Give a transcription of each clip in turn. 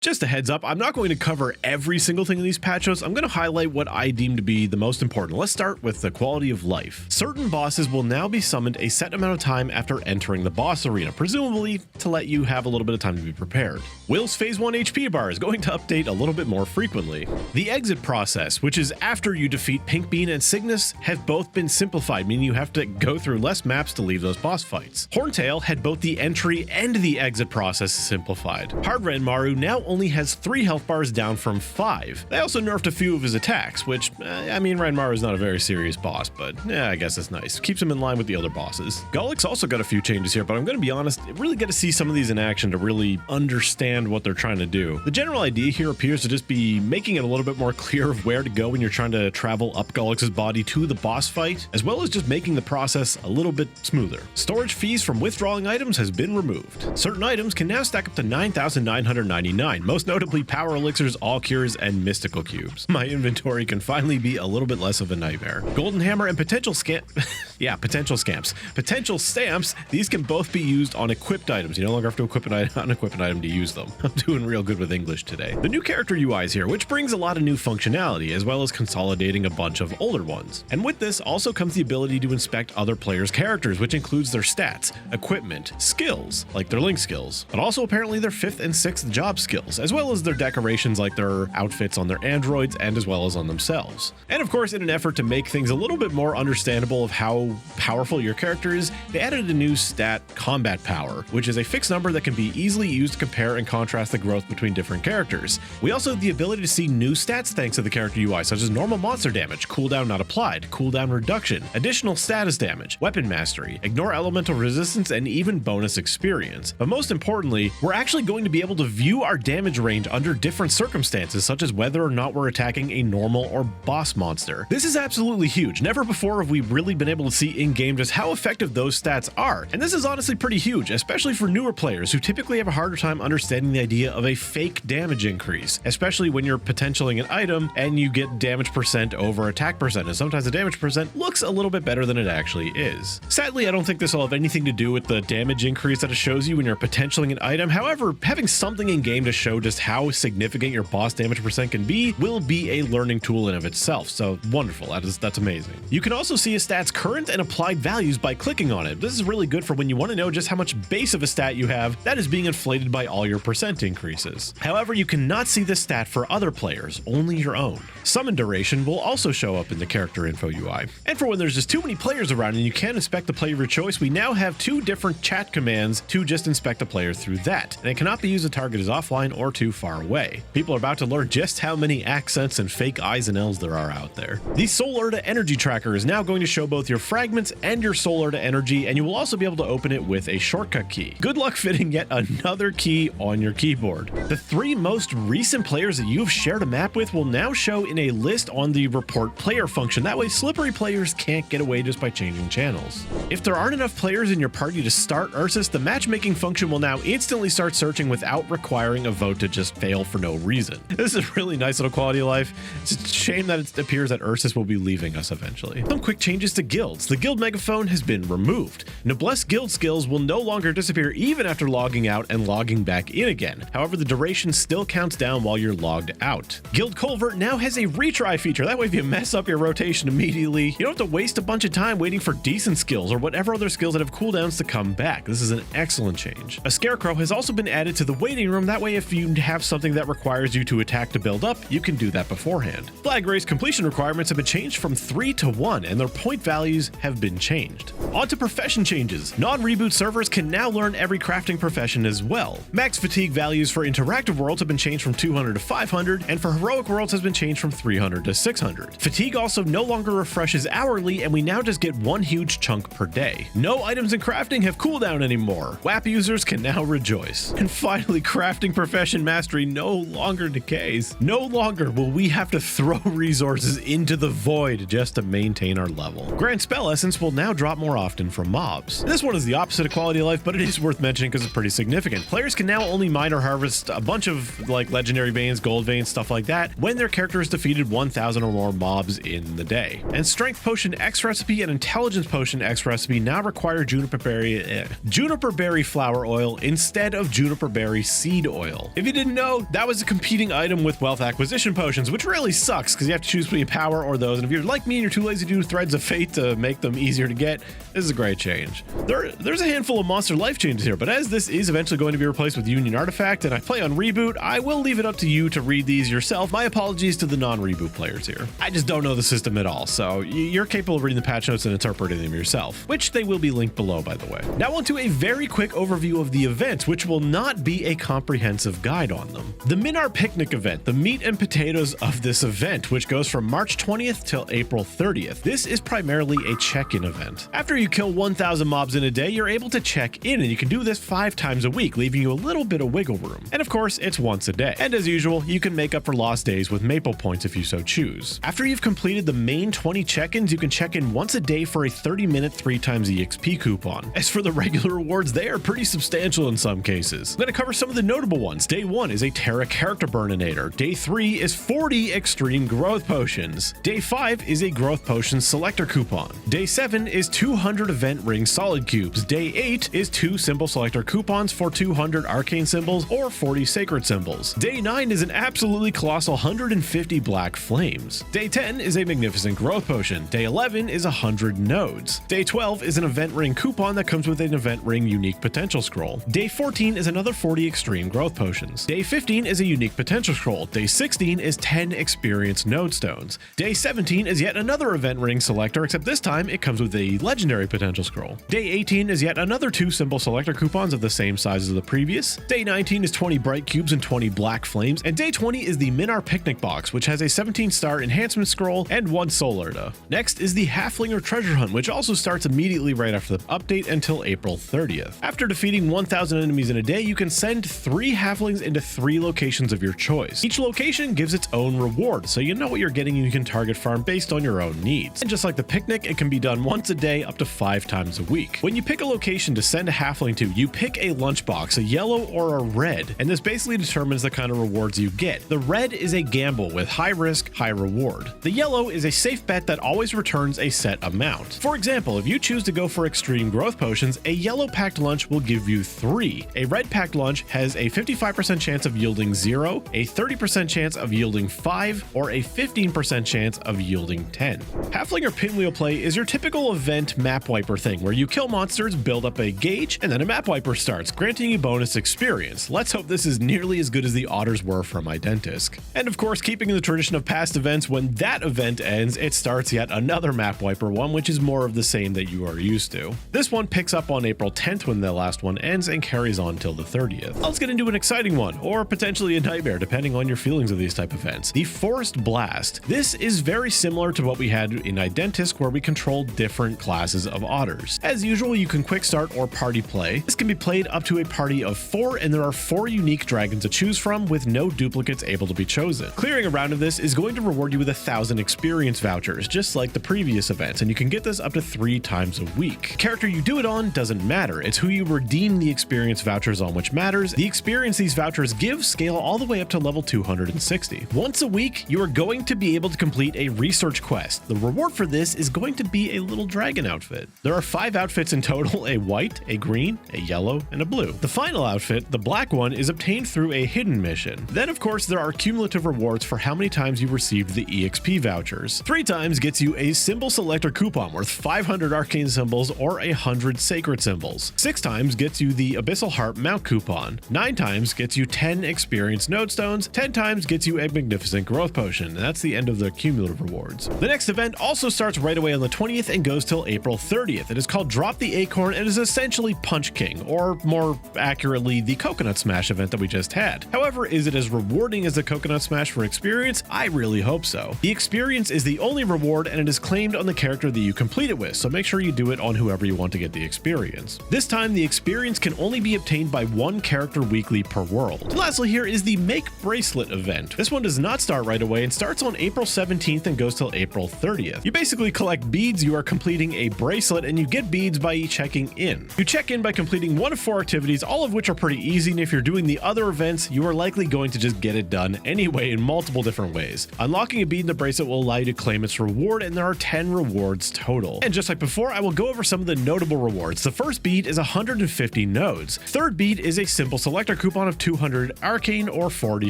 Just a heads up, I'm not going to cover every single thing in these patch notes. I'm going to highlight what I deem to be the most important. Let's start with the quality of life. Certain bosses will now be summoned a set amount of time after entering the boss arena, presumably to let you have a little bit of time to be prepared. Will's Phase 1 HP bar is going to update a little bit more frequently. The exit process, which is after you defeat Pink Bean and Cygnus, have both been simplified, meaning you have to go through less maps to leave those boss fights. Horntail had both the entry and the exit process simplified. Hard Ranmaru now only has 3 health bars down from 5. They also nerfed a few of his attacks, which, I mean, Ranmaru is not a very serious boss, but I guess it's nice. Keeps him in line with the other bosses. Golik's also got a few changes here, but I'm going to be honest, really got to see some of these in action to really understand what they're trying to do. The general idea here appears to just be making it a little bit more clear of where to go when you're trying to travel up Golik's body to the boss fight, as well as just making the process a little bit smoother. Storage fees from withdrawing items has been removed. Certain items can now stack up to 9,999, most notably power elixirs, all cures, and mystical cubes. My inventory can finally be a little bit less of a nightmare. Golden hammer and potential potential stamps, these can both be used on equipped items. You no longer have to equip an unequipped item to use them. I'm doing real good with English today. The new character UI is here, which brings a lot of new functionality, as well as consolidating a bunch of older ones. And with this also comes the ability to inspect other players' characters, which includes their stats, equipment, skills, like their link skills, but also apparently their 5th and 6th job skills, as well as their decorations like their outfits on their androids and as well as on themselves. And of course, in an effort to make things a little bit more understandable of how powerful your character is, they added a new stat, combat power, which is a fixed number that can be easily used to compare and contrast the growth between different characters. We also have the ability to see new stats thanks to the character UI, such as normal monster damage, cooldown not applied, cooldown reduction, additional status damage, weapon mastery, ignore elemental resistance, and even bonus experience. But most importantly, we're actually going to be able to view our damage range under different circumstances, such as whether or not we're attacking a normal or boss monster. This is absolutely huge. Never before have we really been able to see in-game just how effective those stats are. And this is honestly pretty huge, especially for newer players who typically have a harder time understanding the idea of a fake damage increase, especially when you're potentialing an item and you get damage percent over attack percent, and sometimes the damage percent looks a little bit better than it actually is. Sadly, I don't think this will have anything to do with the damage increase that it shows you when you're potentialing an item. However, having something in game to show just how significant your boss damage percent can be will be a learning tool in of itself. So wonderful. That's amazing. You can also see a stat's current and applied values by clicking on it. This is really good for when you want to know just how much base of a stat you have that is being inflated by all your percent increases. However, you cannot see this stat for other players, only your own. Summon duration will also show up in the character info UI. And for when there's just too many players around and you can't inspect the player of your choice, we now have 2 different chat commands to just inspect the player through that. And it cannot be used to target is offline or too far away. People are about to learn just how many accents and fake I's and L's there are out there. The Solar to Energy tracker is now going to show both your fragments and your Solar to Energy, and you will also be able to open it with a shortcut key. Good luck fitting yet another key on your keyboard. The 3 most recent players that you've shared a map with will now show in a list on the report player function. That way slippery players can't get away just by changing channels. If there aren't enough players in your party to start Ursus, the matchmaking function will now instantly start searching without requiring a vote to just fail for no reason. This is a really nice little quality of life. It's a shame that it appears that Ursus will be leaving us eventually. Some quick changes to guilds. The guild megaphone has been removed. Noblesse guild skills will no longer disappear even after logging out and logging back in again. However, the duration still counts down while you're logged out. Guild Culvert now has a retry feature. That way, if you mess up your rotation immediately, you don't have to waste a bunch of time waiting for decent skills or whatever other skills that have cooldowns to come back. This is an excellent change. A Scarecrow has also been added to the waiting room. That way, if you have something that requires you to attack to build up, you can do that beforehand. Flag race completion requirements have been changed from 3 to 1, and their point values have been changed. On to profession changes. Non-reboot servers can now learn every crafting profession as well. Max fatigue values for interactive worlds have been changed from 200 to 500, and for heroic worlds has been changed from 300 to 600. Fatigue also no longer refreshes hourly, and we now just get 1 huge chunk per day. No items in crafting have cooldown anymore. WAP users can now rejoice. And finally, crafting profession mastery no longer decays. No longer will we have to throw resources into the void just to maintain our level. Grand Spell Essence will now drop more often from mobs. This one is the opposite of quality of life, but it is worth mentioning because it's pretty significant. Players can now only mine or harvest a bunch of like legendary veins, gold veins, stuff like that when their character has defeated 1,000 or more mobs in the day. And Strength Potion X recipe and Intelligence Potion X recipe now require juniper berry flower oil instead of juniper berry seed oil. well. If you didn't know, that was a competing item with wealth acquisition potions, which really sucks because you have to choose between power or those, and if you're like me and you're too lazy to do threads of fate to make them easier to get, this is a great change. There's a handful of monster life changes here, but as this is eventually going to be replaced with Union Artifact and I play on Reboot, I will leave it up to you to read these yourself. My apologies to the non-Reboot players here. I just don't know the system at all, so you're capable of reading the patch notes and interpreting them yourself, which they will be linked below, by the way. Now on to a very quick overview of the events, which will not be a comprehensive guide on them. The Minar Picnic event, the meat and potatoes of this event, which goes from March 20th till April 30th. This is primarily a check-in event. After you kill 1,000 mobs in a day, you're able to check in, and you can do this 5 times a week, leaving you a little bit of wiggle room. And of course, it's once a day. And as usual, you can make up for lost days with Maple points if you so choose. After you've completed the main 20 check-ins, you can check in once a day for a 30-minute 3 times EXP coupon. As for the regular rewards, they are pretty substantial in some cases. I'm going to cover some of the notable ones. Day 1 is a Terra Character Burninator. Day 3 is 40 Extreme Growth Potions. Day 5 is a Growth Potions Selector coupon. Day 7 is 200 Event Ring Solid Cubes. Day 8 is 2 Symbol Selector coupons for 200 Arcane Symbols or 40 Sacred Symbols. Day 9 is an absolutely colossal 150 Black Flames. Day 10 is a Magnificent Growth Potion. Day 11 is 100 Nodes. Day 12 is an Event Ring coupon that comes with an Event Ring Unique Potential Scroll. Day 14 is another 40 Extreme Growth Potions. Day 15 is a Unique Potential Scroll. Day 16 is 10 Experience Node Stones. Day 17 is yet another Event Ring Selector, except this time it comes with a Legendary Potential Scroll. Day 18 is yet another 2 Symbol Selector coupons of the same size as the previous. Day 19 is 20 Bright Cubes and 20 Black Flames. And Day 20 is the Minar Picnic Box, which has a 17-star Enhancement Scroll and 1 Soul Erta. Next is the Halflinger Treasure Hunt, which also starts immediately right after the update until April 30th. After defeating 1,000 enemies in a day, you can send 3 Halflings into 3 locations of your choice. Each location gives its own reward, so you know what you're getting and you can target farm based on your own needs. And just like the picnic, it can be done once a day up to 5 times a week. When you pick a location to send a Halfling to, you pick a lunchbox, a yellow or a red, and this basically determines the kind of rewards you get. The red is a gamble with high risk, high reward. The yellow is a safe bet that always returns a set amount. For example, if you choose to go for Extreme Growth Potions, a yellow packed lunch will give you 3. A red packed lunch has a 55% chance of yielding 0, a 30% chance of yielding 5, or a 15% chance of yielding 10. Halflinger Pinwheel play is your typical event map wiper thing, where you kill monsters, build up a gauge, and then a map wiper starts, granting you bonus experience. Let's hope this is nearly as good as the otters were from Identisk. And of course, keeping in the tradition of past events, when that event ends, it starts yet another map wiper one, which is more of the same that you are used to. This one picks up on April 10th when the last one ends and carries on till the 30th. Let's get into an exciting one, or potentially a nightmare, depending on your feelings of these type of events. The Forest Blast. This is very similar to what we had in Identisk, where we controlled different classes of otters. As usual, you can quick start or party play. This can be played up to a party of 4, and there are 4 unique dragons to choose from, with no duplicates able to be chosen. Clearing a round of this is going to reward you with 1,000 experience vouchers, just like the previous events, and you can get this up to 3 times a week. The character you do it on doesn't matter. It's who you redeem the experience vouchers on which matters. The experience these vouchers give scale all the way up to level 260. Once a week, you are going to be able to complete a research quest. The reward for this is going to be a little dragon outfit. There are 5 outfits in total: a white, a green, a yellow, and a blue. The final outfit, the black one, is obtained through a hidden mission. Then of course there are cumulative rewards for how many times you received the EXP vouchers. 3 times gets you a symbol selector coupon worth 500 arcane symbols or 100 sacred symbols. 6 times gets you the Abyssal Harp mount coupon. 9 times gets you 10 experience node stones. 10 times gets you a magnificent growth potion, and that's the end of the cumulative rewards. The next event also starts right away on the 20th and goes till April 30th. It is called Drop the Acorn and is essentially Punch King, or more accurately, the Coconut Smash event that we just had. However, is it as rewarding as the Coconut Smash for experience? I really hope so. The experience is the only reward, and it is claimed on the character that you complete it with, so make sure you do it on whoever you want to get the experience. This time, the experience can only be obtained by 1 character weekly per world. And lastly, here is the Make Bracelet event. This one does not start right away and starts on April 17th and goes till April 30th. You basically collect beads. You are completing a bracelet, and you get beads by checking in. You check in by completing 1 of 4 activities, all of which are pretty easy, and if you're doing the other events, you are likely going to just get it done anyway in multiple different ways. Unlocking a bead in the bracelet will allow you to claim its reward, and there are 10 rewards total. And just like before, I will go over some of the notable rewards. The first bead is 150 nodes. Third bead is a simple selector coupon of 200 arcane or 40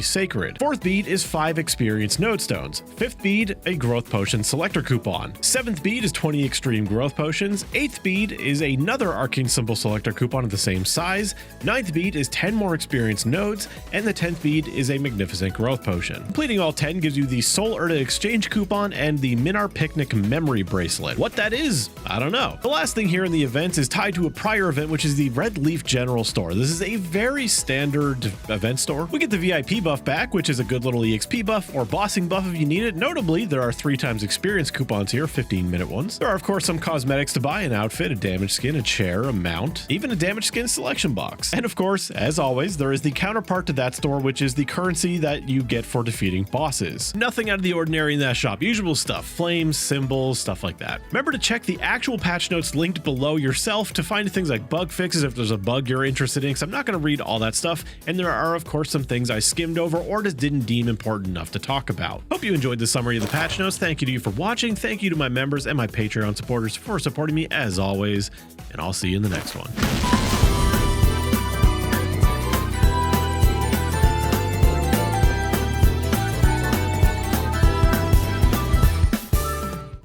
sacred. 4th beat is 5 experience node stones. 5th beat, a growth potion selector coupon. 7th beat is 20 extreme growth potions. 8th beat is another arcane symbol selector coupon of the same size. 9th beat is 10 more experience nodes, and the 10th beat is a magnificent growth potion. Completing all 10 gives you the Soul Urta exchange coupon and the Minar picnic memory bracelet. What that is, I don't know. The last thing here in the events is tied to a prior event, which is the Red Leaf General Store. This is a very standard event store. We get the VIP buff back, which is a good little EXP buff or bossing buff if you need it. Notably, there are 3 times experience coupons here, 15-minute ones. There are, of course, some cosmetics to buy: an outfit, a damage skin, a chair, a mount, even a damage skin selection box. And of course, as always, there is the counterpart to that store, which is the currency that you get for defeating bosses. Nothing out of the ordinary in that shop. Usual stuff: flames, symbols, stuff like that. Remember to check the actual patch notes linked below yourself to find things like bug fixes if there's a bug you're interested in, because I'm not going to read all that stuff, and there are, of course, some things I skimmed over or just didn't deem important enough to talk about. Hope you enjoyed the summary of the patch notes. Thank you to you for watching. Thank you to my members and my Patreon supporters for supporting me as always, and I'll see you in the next one.